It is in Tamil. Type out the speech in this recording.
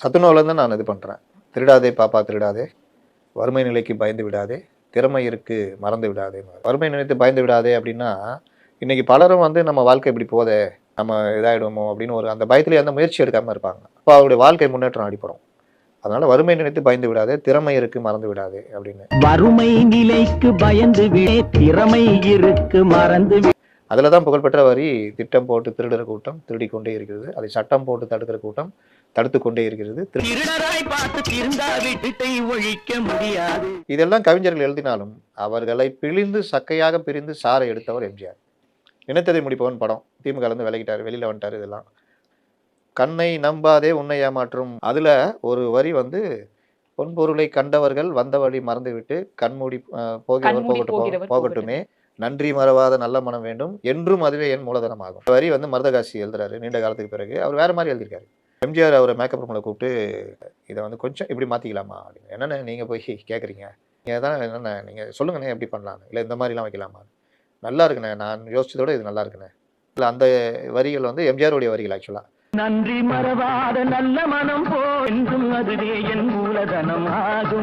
சத்துணவுலேருந்து நான் இது பண்ணுறேன். திருடாதே பாப்பா திருடாதே, வறுமை நிலைக்கு பயந்து விடாதே, திறமை இருக்கு மறந்து விடாதே. வறுமை நிலைத்து பயந்து விடாதே அப்படின்னா, இன்னைக்கு பலரும் வந்து நம்ம வாழ்க்கை இப்படி போதே, நம்ம இதாயிடுவோமோ அப்படின்னு ஒரு அந்த பயத்திலே எந்த முயற்சி எடுக்காம இருப்பாங்க. அப்போ அவருடைய வாழ்க்கை முன்னேற்றம் அடிபடும். அதனால வறுமை நினைத்து பயந்து விடாதே, திறமை இருக்கு மறந்து விடாதே அப்படின்னு. வறுமை நிலைக்கு பயந்து விடே, திறமை இருக்கு மறந்து. அதுல தான் புகழ்பெற்ற வரி, திட்டம் போட்டு திருடுற கூட்டம் திருடிக் கொண்டே இருக்கிறது, அதை சட்டம் போட்டு தடுக்கிற கூட்டம் தடுத்து கொண்டே இருக்கிறது. திருடராய் பார்த்து திருந்தா வீட்டை ஒழிக்க முடியாது. இதெல்லாம் கவிஞர்கள் எழுதினாலும் அவர்களை பிழிந்து சக்கையாக பிரிந்து சாரை எடுத்தவர் எம்ஜிஆர். நினைத்ததை முடிப்பவன் படம் திமுக இருந்து விலகிட்டாரு, வெளியில வந்துட்டாரு. இதெல்லாம் கண்ணை நம்பாதே உன்னை ஏமாற்றும். அதுல ஒரு வரி வந்து, பொன்பொருளை கண்டவர்கள் வந்த வழி மறந்துவிட்டு கண்மூடி போகிறவர் போகட்டுமே, நன்றி மறவாத நல்ல மனம் வேண்டும் என்றும் அதுவே என் மூலதனமாகும். வரி வந்து மருதகாசி எழுதுறாரு நீண்ட காலத்துக்கு பிறகு. அவர் வேற மாதிரி எழுதியிருக்காரு. எம்ஜிஆர் அவரை மேக்கப் ரூம்ல கூப்பிட்டு இதை வந்து கொஞ்சம் இப்படி மாத்திக்கலாமா அப்படின்னு. என்னென்ன நீங்க போய் கேட்குறீங்க, நீங்க தான் என்னென்ன நீங்க சொல்லுங்கண்ணே எப்படி பண்ணலான்னு, இல்லை இந்த மாதிரிலாம் வைக்கலாமா, நல்லா இருக்குண்ணே நான் யோசிச்சதோட இது நல்லா இருக்குண்ணே. இல்லை அந்த வரிகள் வந்து எம்ஜிஆருடைய வரிகள் ஆக்சுவலா. நன்றி மறவாத நல்ல மனம் போ என்றும் அதுவே என் மூலதனம் ஆகும்.